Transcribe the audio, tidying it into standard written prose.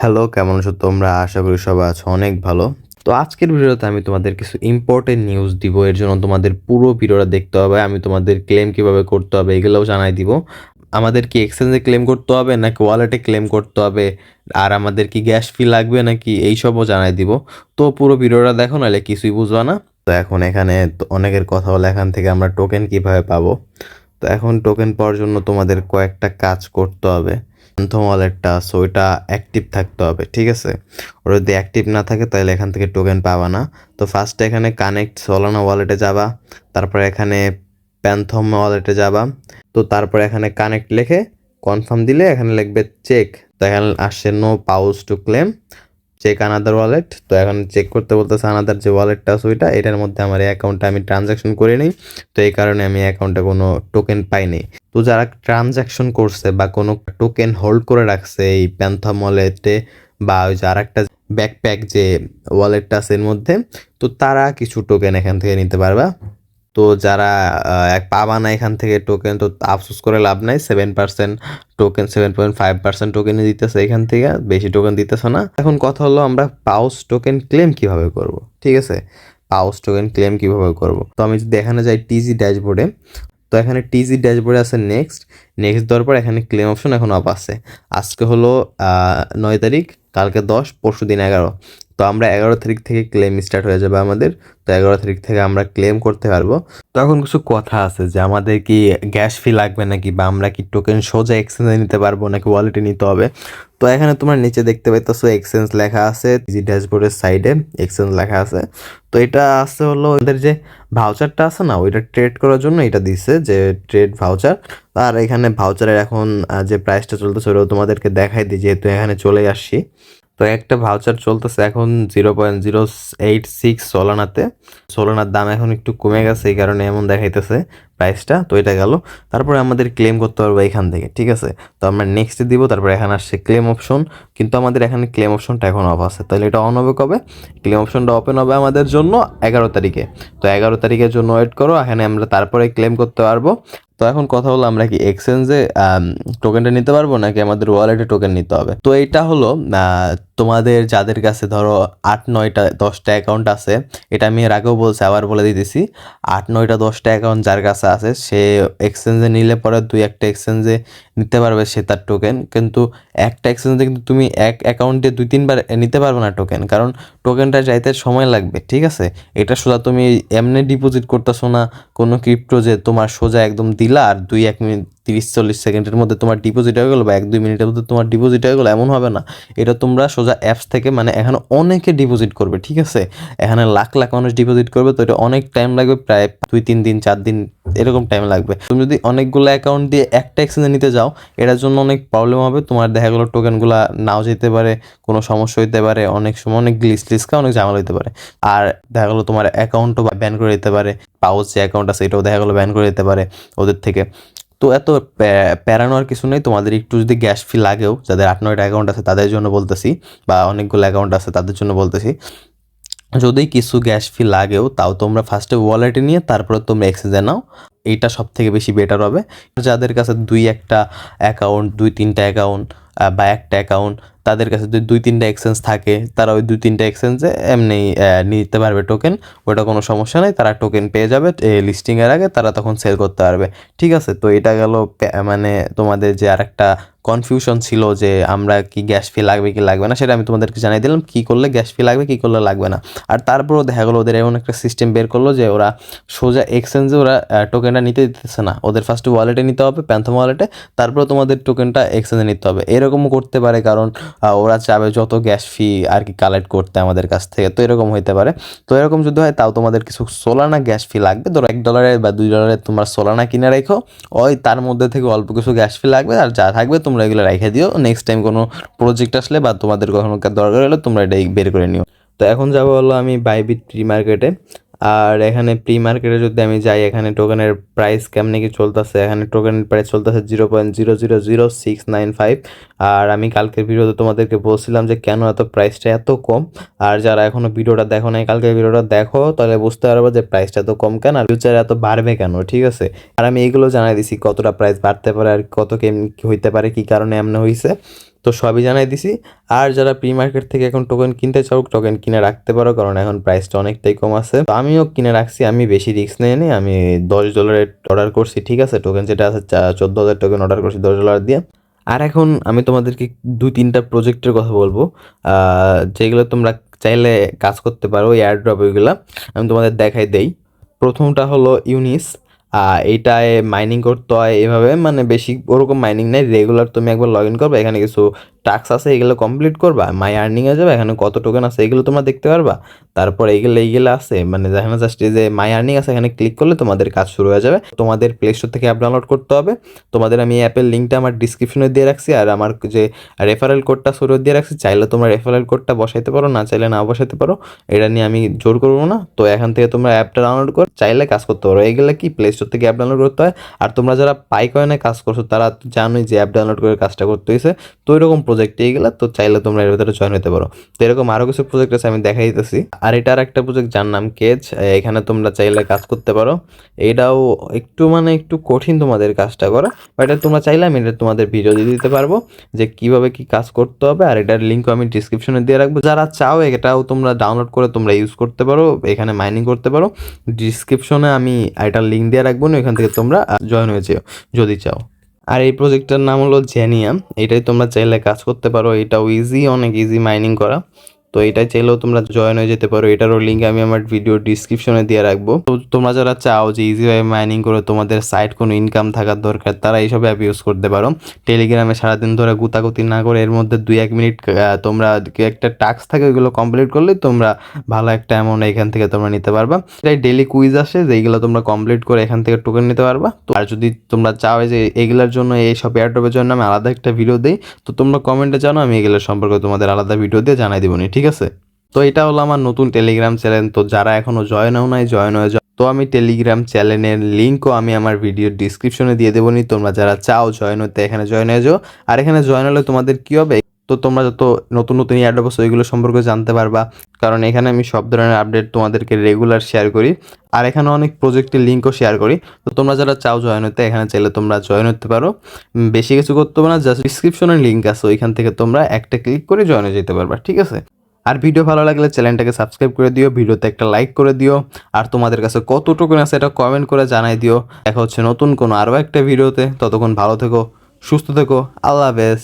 Hello, কেমন আছো তোমরা? আশা করি সবাই আছো অনেক ভালো। তো আজকের ভিডিওতে আমি তোমাদের কিছু ইম্পর্টেন্ট নিউজ দিব। এর জন্য তোমাদের পুরো ভিডিওটা দেখতে হবে। আমি তোমাদের ক্লেম কিভাবে করতে হবে এগুলোও জানাই দিব। আমাদের কি এক্সচেঞ্জে ক্লেম করতে হবে নাকি ওয়ালেটে ক্লেম করতে হবে, আর আমাদের কি গ্যাস ফি লাগবে নাকি এইসবও জানাই দিব। তো পুরো ভিডিওটা দেখো, নাহলে কিছুই বুঝবা না। তো এখন এখানে তো অনেকের কথা হলো এখান থেকে আমরা টোকেন কিভাবে পাবো। তো এখন টোকেন পাওয়ার জন্য তোমাদের কয়েকটা কাজ করতে হবে। প্রথম ওয়ালেটটা আছে ওইটা অ্যাক্টিভ থাকতে হবে, ঠিক আছে? ওটা যদি অ্যাক্টিভ না থাকে তাহলে এখান থেকে টোকেন পাবা না। তো ফার্স্টে এখানে কানেক্ট সোলানা ওয়ালেটে যাবা, তারপরে এখানে প্যান্থম ওয়ালেটে যাবা। তো তারপরে এখানে কানেক্ট লিখে কনফার্ম দিলে এখানে লিখবে চেক। তো এখানে আসছে no pouch to claim, check another wallet. তো এখন চেক করতে বলতেছে আনাদার যে ওয়ালেটটা আছে ওইটা, এটার মধ্যে আমার এই অ্যাকাউন্টে আমি ট্রানজ্যাকশন করে নিই। তো এই কারণে আমি অ্যাকাউন্টে কোনো টোকেন পাইনি। তো যারা ট্রানজ্যাকশন করছে বা কোনো টোকেন হোল্ড করে রাখছে এই প্যান্থম ওয়ালেটে বা ওই যে আরেকটা ব্যাকপ্যাক যে ওয়ালেটটা আছে এর মধ্যে, তো তারা কিছু টোকেন এখান থেকে নিতে পারবা। তো যারা পাবা না এখান থেকে টোকেন, তো আফসোস করে লাভ নাই। 7% টোকেন, 7.5% টোকেনই দিতেছে এখান থেকে, বেশি টোকেন দিতেছে না। এখন কথা হলো আমরা পাউচ টোকেন ক্লেম কিভাবে করব, ঠিক আছে? পাউচ টোকেন ক্লেম কিভাবে করব, তো আমি যদি এখানে যাই টিজি ড্যাশবোর্ডে, তো এখানে টিজি ড্যাশবোর্ডে আছে নেক্সট। নেক্সট দেওয়ার পর এখানে ক্লেম অপশন এখন অফ আছে। আজকে হলো 9 তারিখ, কালকে 10, পরশু দিন 11। তো আমরা 11 তারিখ থেকে ক্লেম স্টার্ট হয়ে যাবে আমাদের। তো 11 তারিখ থেকে আমরা ক্লেম করতে পারবো। তো এখন কিছু কথা আছে যে আমাদের কি গ্যাস ফি লাগবে নাকি, বা আমরা কি টোকেন সোজা এক্সচেঞ্জে নিতে পারবো নাকি ওয়ালেটে নিতে হবে। তো এখানে তোমার নিচে দেখতে পাইতেছো এক্সচেঞ্জ লেখা আছে, টিজি ড্যাশবোর্ডের সাইডে এক্সচেঞ্জ লেখা আছে। তো এটা আছে হলো ওদের যে ভাউচারটা আছে না, ওইটা ট্রেড করার জন্য এটা দিচ্ছে যে ট্রেড ভাউচার। আর এখানে ভাউচারের এখন যে প্রাইসটা চলতেছে ওটাও তোমাদেরকে দেখাই দিই, যেহেতু এখানে চলে আসছি। তো একটা ভাউচার চলতেছে এখন 0.086 সোলানাতে। সোলানার দাম এখন একটু কমে গেছে, এই কারণে এমন দেখাইতেছে প্রাইসটা। তো এটা গেল। তারপরে আমাদের ক্লেম করতে পারবো এখান থেকে, ঠিক আছে? তো আমরা নেক্সটে দিব, তারপরে এখানে আসছে ক্লেম অপশন। কিন্তু আমাদের এখানে ক্লেম অপশনটা এখন অফ আছে, তাহলে এটা অন হবে কবে? ক্লেম অপশনটা ওপেন হবে আমাদের জন্য 11 তারিখে। তো 11 তারিখের জন্য ওয়েট করো, এখানে আমরা তারপরে ক্লেম করতে পারবো। তো এখন কথা হলো আমরা কি এক্সচেঞ্জে টোকেনটা নিতে পারবো নাকি আমাদের ওয়ালেটে টোকেন নিতে হবে। তো এইটা হলো তোমাদের যাদের কাছে ধরো 8, 9, 10টা অ্যাকাউন্ট আছে, এটা আমি এর আগেও বলছি, আবার বলে দিতেছি। 8, 9, 10টা অ্যাকাউন্ট যার কাছে আছে সে এক্সচেঞ্জে নিলে পরে 2-1টা এক্সচেঞ্জে নিতে পারবে সে তার টোকেন। কিন্তু একটা এক্সচেঞ্জে কিন্তু তুমি এক অ্যাকাউন্টে 2-3বার নিতে পারবে না টোকেন, কারণ টোকেনটা যাইতে সময় লাগবে, ঠিক আছে? এটা সোজা তুমি এমনি ডিপোজিট করতেছো না কোনো ক্রিপ্টো যে তোমার সোজা একদম দিলা আর 2-1 মিনিট 30-40 সেকেন্ডের মধ্যে তোমার ডিপোজিট হয়ে গেলো, বা 1-2 মিনিটের মধ্যে তোমার ডিপোজিট হয়ে গেলো, এমন হবে না। এটা তোমরা সোজা অ্যাপস থেকে, মানে এখানে অনেকে ডিপোজিট করবে, ঠিক আছে? এখানে লাখ লাখ মানুষ ডিপোজিট করবে, তো এটা অনেক টাইম লাগবে, প্রায় 2-3 দিন 4 দিন এরকম টাইম লাগবে। তুমি যদি অনেকগুলো অ্যাকাউন্ট দিয়ে একটা এক্সচেঞ্জে নিতে যাও, এটার জন্য অনেক প্রবলেম হবে। তোমার দেখা গেলো টোকেনগুলো নাও যেতে পারে, কোনো সমস্যা হইতে পারে, অনেক সময় অনেক গ্লিচ টিচকা অনেক ঝামেলা হইতে পারে। আর দেখা গেলো তোমার অ্যাকাউন্টও ব্যান করে দিতে পারে। পাউচ যে অ্যাকাউন্ট আছে এটাও দেখা গেলো ব্যান করে দিতে পারে ওদের থেকে। তো এত প্যারানোর কিছু নেই। তোমাদের একটু যদি গ্যাস ফি লাগেও, যাদের 8-9টা অ্যাকাউন্ট আছে তাদের জন্য বলতেছি, বা অনেকগুলো অ্যাকাউন্ট আছে তাদের জন্য বলতেছি, যদি কিছু গ্যাস ফি লাগেও তাও তোমরা ফার্স্টে ওয়ালেটে নিয়ে তারপরে তোমরা এক্সচেঞ্জে নাও, এইটা সব থেকে বেশি বেটার হবে। যাদের কাছে 2-1টা অ্যাকাউন্ট, 2-3টা অ্যাকাউন্ট বা একটা অ্যাকাউন্ট, তাদের কাছে যদি 2-3টা এক্সচেঞ্জ থাকে, তারা ওই 2-3টা এক্সচেঞ্জে এমনি নিতে পারবে টোকেন। ওটা কোনো সমস্যা নেই, তারা টোকেন পেয়ে যাবে লিস্টিংয়ের আগে, তারা তখন সেল করতে পারবে, ঠিক আছে? তো এটা গেল মানে তোমাদের যে আরেকটা কনফিউশন ছিল যে আমরা কি গ্যাস ফি লাগবে কি লাগবে না, সেটা আমি তোমাদেরকে জানাই দিলাম কী করলে গ্যাস ফি লাগবে কী করলে লাগবে না। আর তারপরেও দেখা গেলো ওদের এমন একটা সিস্টেম বের করলো যে ওরা সোজা এক্সচেঞ্জে ওরা টোকেনটা নিতে দিতেছে না, ওদের ফার্স্টে ওয়ালেটে নিতে হবে, প্যান্থম ওয়ালেটে, তারপরে তোমাদের টোকেনটা এক্সচেঞ্জে নিতে হবে। এরকমও করতে পারে, কারণ ওরা চাবে যত গ্যাস ফি আর কি কালেক্ট করতে আমাদের কাছ থেকে, তো এরকম হইতে পারে। তো এরকম যদি হয় তাও তোমাদের কিছু সোলানা গ্যাস ফি লাগবে, ধরো $1 বা $2 তোমার সোলানা কিনে রেখো, ওই তার মধ্যে থেকে অল্প কিছু গ্যাস ফি লাগবে, আর যা থাকবে তোমরা এগুলো রেখে দিও, নেক্সট টাইম কোনো প্রজেক্ট আসলে বা তোমাদের কখনো দরকার হলে তোমরা এটাই বের করে নিও। তো এখন যাবো হলো আমি বাইবিট প্রি মার্কেটে। আর এখানে প্রি মার্কেটে যদি আমি যাই, এখানে টোকেনের প্রাইস কেমনে কি চলতেছে, এখানে টোকেনের প্রাইস চলতেছে 0.000695। আর আমি কালকের ভিডিওতে তোমাদেরকে বলছিলাম যে কেন এত প্রাইসটা এত কম। আর যারা এখনো ভিডিওটা দেখো নাই, কালকের ভিডিওটা দেখো, তাহলে বুঝতে পারবো যে প্রাইসটা এত কম কেন, আর ফিউচারে এত বাড়বে কেন, ঠিক আছে? আর আমি এইগুলো জানাই দিছি কতটা প্রাইস বাড়তে পারে আর কত কি হইতে পারে, কি কারণে এমন হয়েছে। তো সবই জানাই দিছি। আর যারা প্রি মার্কেট থেকে এখন টোকেন কিনতে চাও, টোকেন কিনে রাখতে পারো, কারণ এখন প্রাইসটা অনেকটাই কম আছে। তো আমিও কিনে রাখছি, আমি বেশি রিস্ক নিইনি, আমি $10 অর্ডার করছি, ঠিক আছে। টোকেন যেটা আছে 14,000 টোকেন অর্ডার করছি $10 দিয়ে। আর এখন আমি তোমাদেরকে 2-3টা প্রজেক্টের কথা বলবো, যেগুলো তোমরা চাইলে কাজ করতে পারো, এয়ার ড্রপ ওইগুলা আমি তোমাদের দেখাই দেই। প্রথমটা হলো ইউনিস। এইটায় মাইনিং করতে হয় এভাবে, মানে বেশি ওরকম মাইনিং নেই, রেগুলার তুমি একবার লগ ইন করবে, এখানে কিছু টাস্ক আছে, এগুলো কমপ্লিট করবা, মাই আর্নিংয়ে যাবে, এখানে কত টোকেন আছে এগুলো তোমরা দেখতে পারবা। তারপর এইগুলো আছে, মানে যেখানে জাস্ট এই যে মাই আর্নিং আছে, এখানে ক্লিক করলে তোমাদের কাজ শুরু হয়ে যাবে। তোমাদের প্লে স্টোর থেকে অ্যাপ ডাউনলোড করতে হবে। তোমাদের আমি অ্যাপের লিঙ্কটা আমার ডিসক্রিপশনে দিয়ে রাখছি, আর আমার যে রেফারেল কোডটা শুরু দিয়ে রাখছি, চাইলে তোমরা রেফারেল কোডটা বসাইতে পারো, না চাইলে না বসাইতে পারো, এটা নিয়ে আমি জোর করবো না। তো এখান থেকে তোমরা অ্যাপটা ডাউনলোড করে চাইলে কাজ করতে পারো। এইগুলো কি প্লে স্টোর থেকে অ্যাপ ডাউনলোড করতে হয়। আর তোমরা যারা পাইকয়েনে কাজ করছো তারা তো জানোই যে অ্যাপ ডাউনলোড করে কাজটা করতে হয়েছে। তো এরকম প্রজেক্ট এইগুলো, তো চাইলে তোমরা এর ভিতরে জয়েন হতে পারো। তো এরকম আরও কিছু প্রজেক্ট আছে, আমি দেখাই দিতেছি। আর এটা আর একটা প্রজেক্ট যার নাম কেজ, এখানে তোমরা চাইলে কাজ করতে পারো। এইটাও একটু মানে একটু কঠিন তোমাদের কাজটা করা, বাট এটা তোমরা চাইলে আমি এটা তোমাদের ভিডিও দিয়ে দিতে পারবো যে কিভাবে কি কাজ করতে হবে। আর এটার লিঙ্কও আমি ডিসক্রিপশনে দিয়ে রাখবো, যারা চাও এটাও তোমরা ডাউনলোড করে তোমরা ইউজ করতে পারো, এখানে মাইনিং করতে পারো। ডিসক্রিপশনে আমি এটার লিঙ্ক দিয়ে রাখবো না, এখান থেকে তোমরা জয়েন হয়ে যেও যদি চাও। আর এই প্রজেক্টটার নাম হলো জেনিয়াম, এটাই তোমরা চাইলে কাজ করতে পারো। এটাও ইজি, অনেক ইজি মাইনিং করা। তো এটাই চাইলেও তোমরা জয়েন হয়ে যেতে পারো, এটারও লিঙ্ক আমি আমার ভিডিও ডিসক্রিপশনে দিয়ে রাখবো। তো তোমরা যারা চাও যে ইজিভাবে মাইনিং করে তোমাদের সাইড কোনো ইনকাম থাকার দরকার, তারা এইসব অ্যাপ ইউজ করতে পারো। টেলিগ্রামে সারাদিন ধরে গুতাগুতি না করে এর মধ্যে 2-1 মিনিট তোমরা একটা টাস্ক থাকে, ওইগুলো কমপ্লিট করলে তোমরা ভালো একটা অ্যামাউন্ট এখান থেকে তোমরা নিতে পারবা। এটাই ডেলি কুইজ আসে, যেগুলো তোমরা কমপ্লিট করে এখান থেকে টোকেন নিতে পারবা। তো আর যদি তোমরা চাও যে এগুলোর জন্য, এই সব এয়ারড্রপের জন্য আমি আলাদা একটা ভিডিও দিই, তো তোমরা কমেন্টে জানো, আমি এগুলোর সম্পর্কে তোমাদের আলাদা ভিডিও দিয়ে জানাই দিবনি, ঠিক আছে। তো এটা হলো আমার নতুন টেলিগ্রাম চ্যানেল, তো যারা এখনো জয়েন হও নাই জয়েন হয়ে যাও। তো আমি টেলিগ্রাম চ্যানেলের লিঙ্কও আমি আমার ভিডিওর ডিসক্রিপশনে দিয়ে দেবো নি, তোমরা যারা চাও জয়েন হতে এখানে জয়েন হয়ে যাও। আর এখানে জয়েন হলে তোমাদের কী হবে, তো তোমরা যত নতুন নতুন এয়ারড্রপ আছে ওইগুলো সম্পর্কে জানতে পারবা, কারণ এখানে আমি সব ধরনের আপডেট তোমাদেরকে রেগুলার শেয়ার করি। আর এখানে অনেক প্রজেক্টের লিঙ্কও শেয়ার করি। তো তোমরা যারা চাও জয়েন হতে এখানে চাইলে তোমরা জয়েন হতে পারো। বেশি কিছু করতে হবে না, জাস্ট ডিসক্রিপশনের লিঙ্ক আছে, ওইখান থেকে তোমরা একটা ক্লিক করে জয়েন হয়ে যেতে পারবা, ঠিক আছে। আর ভিডিও ভালো লাগলে চ্যানেলটাকে সাবস্ক্রাইব করে দিও, ভিডিওতে একটা লাইক করে দিও। আর তোমাদের কাছে কত টোকেন আছে এটা কমেন্ট করে জানাই দিও। দেখা হচ্ছে নতুন কোনো আরও একটা ভিডিওতে, ততক্ষণ ভালো থেকো, সুস্থ থেকো, আল্লাহ হাফেজ।